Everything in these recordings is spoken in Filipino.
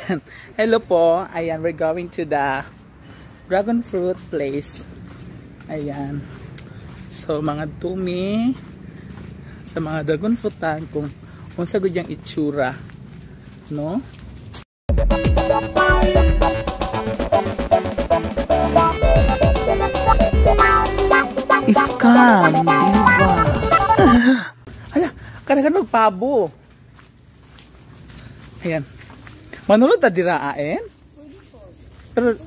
Ayan. Hello po. Ayan, we're going to the dragon fruit place. Ayan. So, mga tumi sa mga dragon fruitan kung unsa gud yang itsura, no? Scam, diva. Hala, kada-kada magpabo. Ayan. Manulod ta diraain? Pero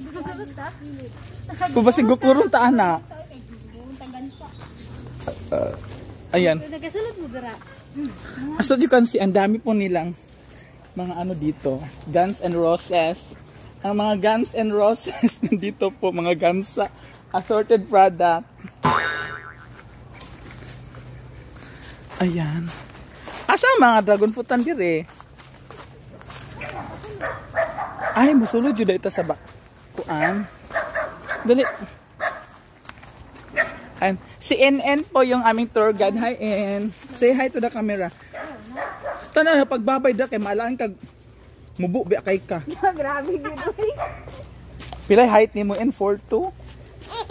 kung basig gukurong ta ana. Ayan. As you can see, ang dami po nilang mga ano dito, Guns and Roses. Ang mga Guns and Roses dito po, mga gansa, assorted product. Ayan. Asa mga dragon fruitan dire? Ay, musulod jud ita sa kuan. Dali. And CNN po yung aming tour guide. Hi, N. Say hi to the camera. Tanan pagbabay da kay maalaan kag mubo bi kay ka. Grabe gid oy. Pilay height nimo N 42.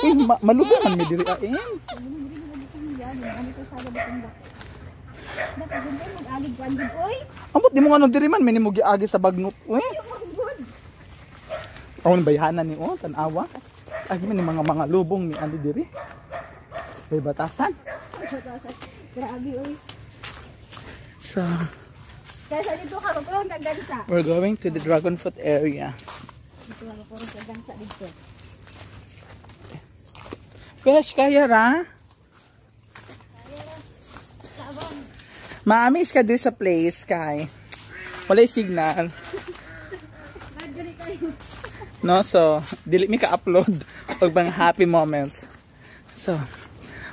Eh, malugan mi diri N. Amot di mo nga diri man mini mo giagi sa bagnot. Uy. Awon bayhanan ni tan-awa. Ay man mga lubong ni andi diri. May batasan. Grabe oy. So, kaysa dito ka magkulong kag gansa. We're going to the dragon fruit area. Dito ka magkulong kag gansa dito. Fresh kaya ra? Maamis ka din sa place, kay. Walay signal. No, so, dili mi ka-upload og bang happy moments. So,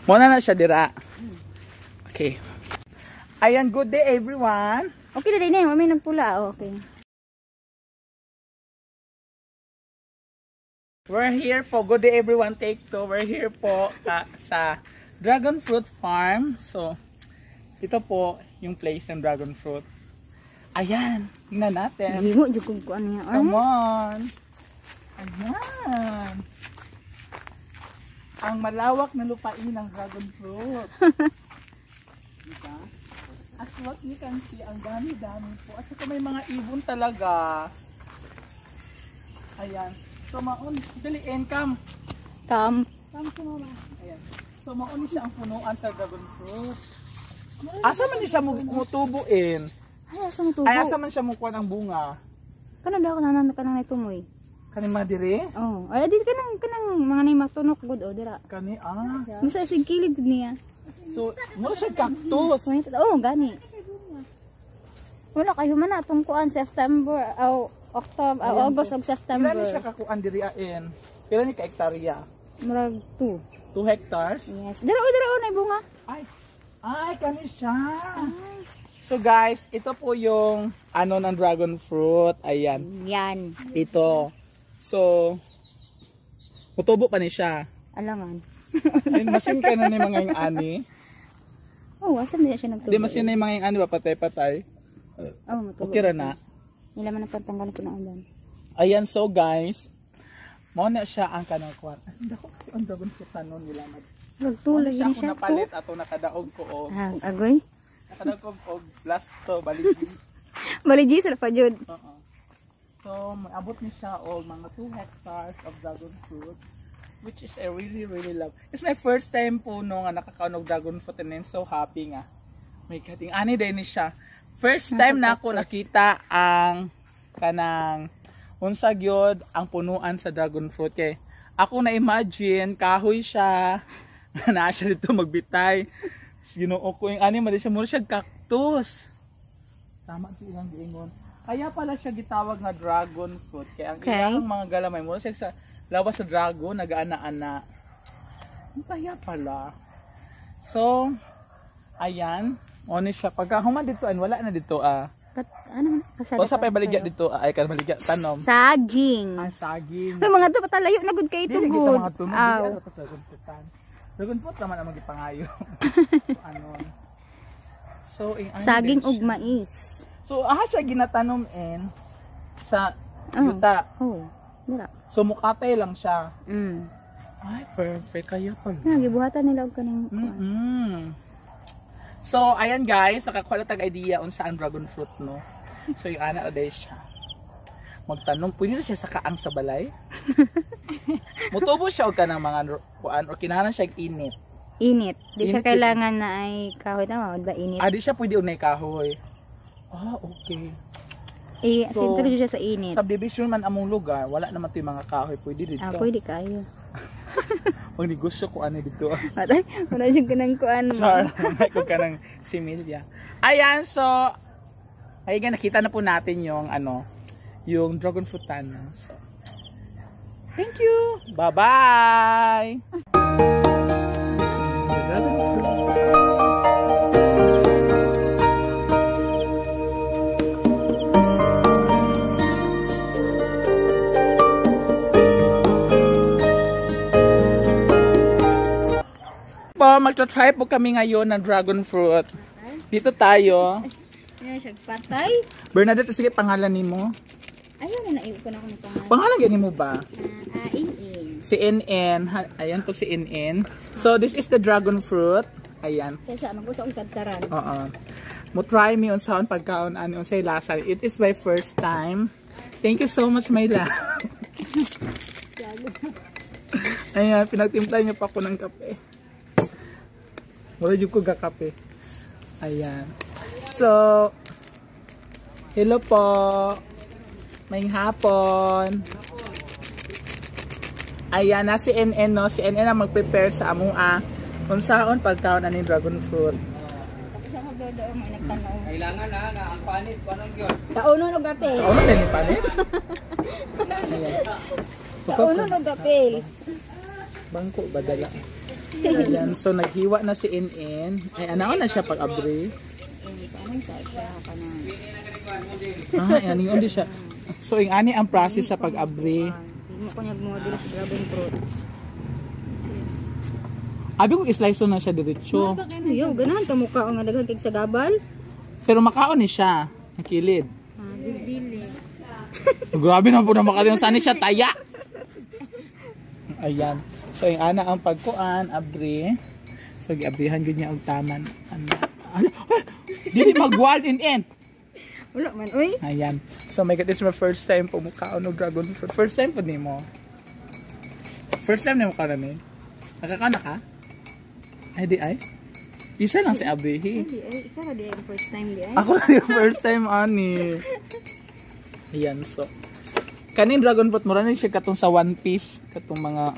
muna na siya dira. Okay. Ayan, good day everyone. Okay na din eh, may nagpula. Okay. We're here po. Good day everyone. Take two. We're here po sa Dragon Fruit Farm. So, ito po yung place ng dragon fruit. Ayan, tingnan natin. Hindi mo, dyan ko ano yan. Come on. Ayan. Ang malawak na lupain ng dragon fruit. Diba? As what you can see, ang dami-dami po. At saka may mga ibon talaga. Ayan. So, maun, daliin, come. Come. Come to mama. Ayan. So, maun siya ang punuan sa dragon fruit. Asa man siya mutubuin? Ay, asa mo tubo? Ay, asa man siya mukuha ng bunga? Kana daw kanang itumoy. Kani madiri? Oh, ay di kanang mga nay magtunok gud o dira. Kani Musa sig kilid niya. So, mo siya cactus. Oh, gani. Wala kayo man atong kuan September o October, August ug September. Pila ni siya kakuan diri ain? Pila ni ka hektarya? Murag 2. 2 hectares? Yes. Dira o nay bunga. Ay, kani siya. So guys, ito po yung ano ng dragon fruit. Ayan. Yan. Ito. So, mutubo pa ni siya. Alangan. Ay, masin ka na ni mga yung ani. Oh, asa na siya nagtubo. Di masin na yung mga yung ani, patay-patay. Oh, matubo. Okay ra na. Nila man ang pagtanggal ko na ulan. Ayan, so guys, mo na siya ang kanang kwan. Ang dragon fruit tanon nila mag. Tulay siya ni ako siya napalit ato nakadaog ko og. Agoy. Nakadaog ko og blast to baligi. Baligi sa pa jud. Oo. So, abot ni siya og mga 2 hectares of dragon fruit, which is I really love. It's my first time po no nga nakakaon og dragon fruit and I'm so happy nga. May kating ani din ni siya. First time na ako nakita ang kanang unsa gyud ang punuan sa dragon fruit kay ako na imagine kahoy siya. Na siya dito magbitay. Ginoo ko yung ani man siya mura siya cactus. Tama di lang giingon. Kaya pala siya gitawag nga dragon fruit kaya ang ilang mga galamay mura siya sa lawas sa dragon nagaana-ana. Kaya pala. So ayan, ono siya pagka human dito an wala na dito Ano man? O sa pay baligya dito ay kan baligya tanom. Saging. Saging. May mga to patalayo na gud kay Dili tugod. kita mga tunog dili ato sa gunputan. Dagon po naman ang magipangayo. Ano. So, saging ug mais. So, aha siya ginatanom en. sa yuta. Oh. Dira. So mukatay lang siya. Mm. Ay, perfect kayo pag. Gibuhatan nila og kaning So, ayan guys, nakakuha tag idea unsa ang dragon fruit, no? So, yung ana day siya. Magtanong, pwede na siya sa kaang sa balay? Mutubo siya og kanang mga kuan o kinahanglan siya init. Init. Di siya Init kailangan na ay kahoy tama ba init. Di siya pwede unay kahoy. Okay. So, Sintro siya sa init. Subdivision man among lugar, wala naman 'yung mga kahoy pwede dito. Pwede kayo. Pag negosyo ko ano dito. Atay, wala siya kanang kuan mo. Char, ko kanang similya. Ayan, so ayan, nakita na po natin yung yung dragon fruit tan. So, thank you. Bye-bye. Magta-try po kami ngayon ng dragon fruit. Dito tayo. Ano siya patay? Bernadette, sige pangalan nimo. Ayun na naiwan ko na akong pangalan. Pangalan gani mo ba? In. Si NN. Ayan po si NN. So this is the dragon fruit. Ayan. Kaysa mag-usa og kadtaran. Oo. Mo try me unsaon pagkaon ani unsay lasa. It is my first time. Thank you so much, Mayla. Ayan, pinagtimpla niyo pa ako ng kape. Wala dyan ko gakape. Ayan. So, hello po. May hapon. Ayan na si NN, no? Si NN ang mag-prepare sa amua. Kung saan pagkaon na ni dragon fruit. Tapos ako doon may nagtanong. Kailangan na ang panit. Anong yun? Kauno no gape. Kauno din ni panit? Ayan. Kauno no gape. Bangko ba dala? Ayan, so naghiwa na si NN. Ay, ano na siya pag-abri? Ayan, yung hindi siya. So, yung ani ang process sa pag-abri. Hindi mo ko nag-model sa dragon fruit. Abi ko islice na siya diretso. Yo, ganahan ka mukha nga daghang kig sa gabal. Pero makaon ni siya. Nakilid. Dili. Grabe na po na makalimutan. Saan siya taya? Ayan. So, yung ana ang pagkuan, abri. So, giabrihan yun niya ang taman. Ano? Dili mag-wild in end. Wala man, uy. Ayan. So, my God, it's my first time po mukhaon ng dragon fruit. First time po ni mo. First time na mukha na ni. Nakakaon na ka? Ay, di ay? Isa lang si Abrihi. Ay, ikaw di yung first time di ay. Ako na yung first time, ani. Ayan, so. Kanin dragon fruit, mura na siya katong sa One Piece. Katong mga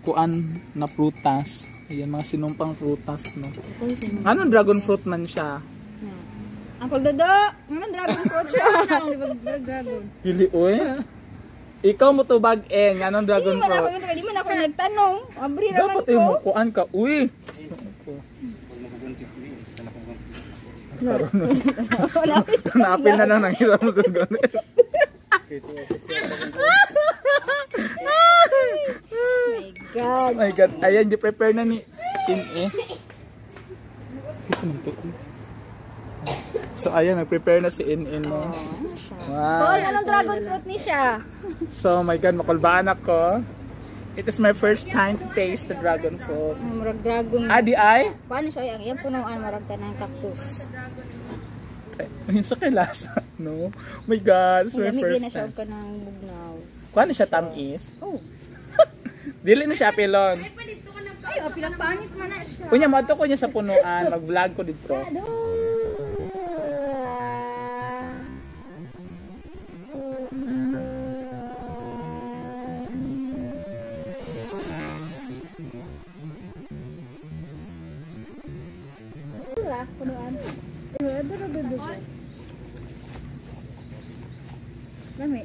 kuan na prutas. Ayan, mga sinumpang prutas, no? Anong dragon fruit man siya? Uncle Dodo, anong dragon fruit siya? Dragon. Dili, oy. Ikaw mo tubag anong dragon fruit? Hindi man ako nagtanong. Abri naman Dapat ko. mo kuan ka, uy. Hanapin na lang nakita mo sa gano'n. God. Oh my God. Ayan, di-prepare na ni Tin So, ayan, nag-prepare na si In mo. Wow. Paul, anong dragon fruit ni siya? So, oh my God, makulbaan ako. It is my first time to taste the dragon fruit. Murag dragon. Di ay? Paano siya? Yan punuan, murag ka ng cactus. Ayun sa kilasa. No? Oh my God, it's my first na siya time. ka ng bugnaw. Kuha na siya tamis? Oh. Dili na siya pilon. Ay, pilang panit man na siya. Kunya, mato ko niya sa punuan. Mag-vlog ko dito. Punuan. Lami.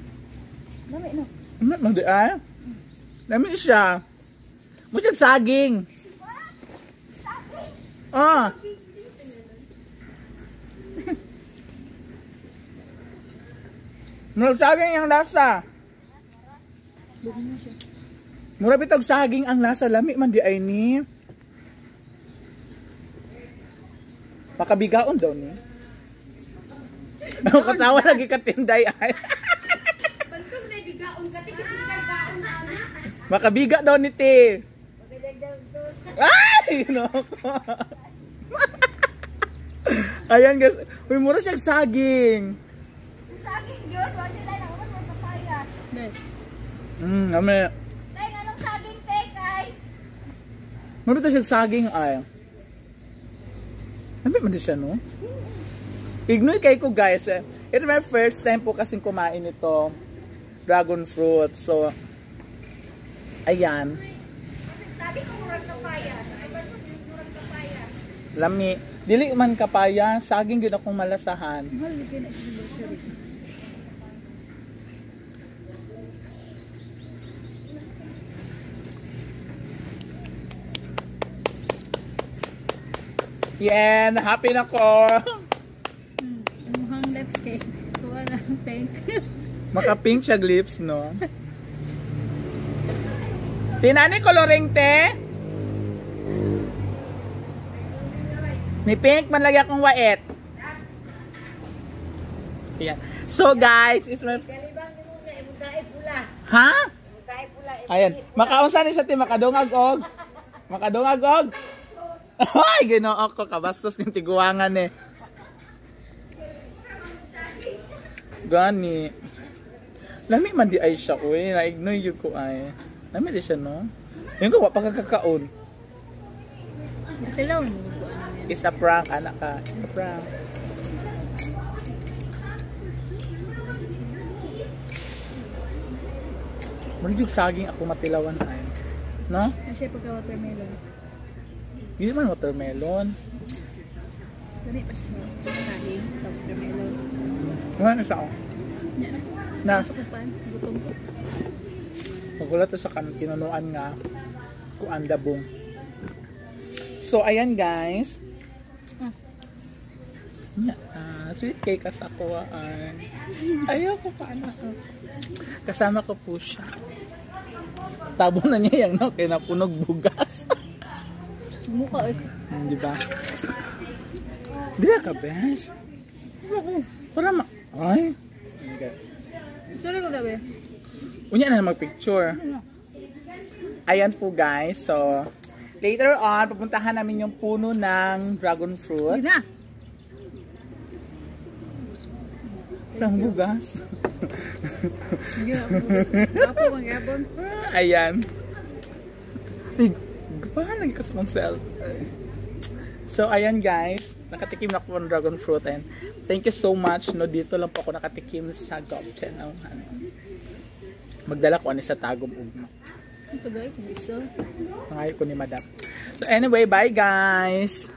Lami, no? Magdi ay? Dami siya. Musyag saging. Ah. Murag saging ang lasa. Murag bitog saging ang lasa. Lami man di ay ni. Pakabigaon daw ni. Ako katawa lagi katinday ay. Makabiga daw ni Te. Ay! No. Ayan guys. Uy, mura siyang saging. Saging yun. Wala lang ako ng papayas. Ame. Tay, anong saging, te, kay? Mura to siyang saging ay. Sabi mo din siya, no? Ignoy kay ko guys. It's my first time po kasing kumain ito. Dragon fruit. So, ayan. Sabi ko murag papayas. Ano ba murag papayas? Lami. Dili man kapaya. Saging yun akong malasahan. Yeah, happy na ko. Mukhang lipstick. Tuwa na pink. Maka-pink siya lips, no? Tinani coloring te? Ni pink man lagi akong wait. Ayan. So guys, is my... Ha? Ayan. Makaunsa ni sa ti makadungag og. Makadungag og. Ay, ginoo ko kabastos ng tiguangan eh. Gani. Lami man di ay siya uy, na-ignore yun ko ay. Lami di siya no? Yung ko, pagkakakaon. Tilaw mo. Isa prank, anak ka. Isa prank. Marijog saging ako matilawan ay. No? Kasi pagka-watermelon. Hindi man watermelon. Dali pa siya. Nahing sa watermelon. Ano sa ako? Na? Sukupan. Gutom ko. Magulat to sa kinunuan nga kuan dabong. So ayan guys. Sweet cake kas ako ay. Ayoko pa anak. Kasama ko po siya. Tabo na niya yung no, kaya napunog bugas. Mukha eh. Di ba? Di ka bes. Para ma... Ay. Sorry ko na ba? Unya na mag-picture. Ayan po guys. So, later on, pupuntahan namin yung puno ng dragon fruit. Hindi na. Parang bugas. Apo kang gabon. Ayan. Gapahan lagi ka sa kong self. So, ayan guys. Nakatikim na ako ng dragon fruit. And thank you so much. No, dito lang po ako nakatikim sa Gopchen. Magdala ko sa tagom ugma. Ito guys, isa. Nangayo ko ni madam. So anyway, bye guys!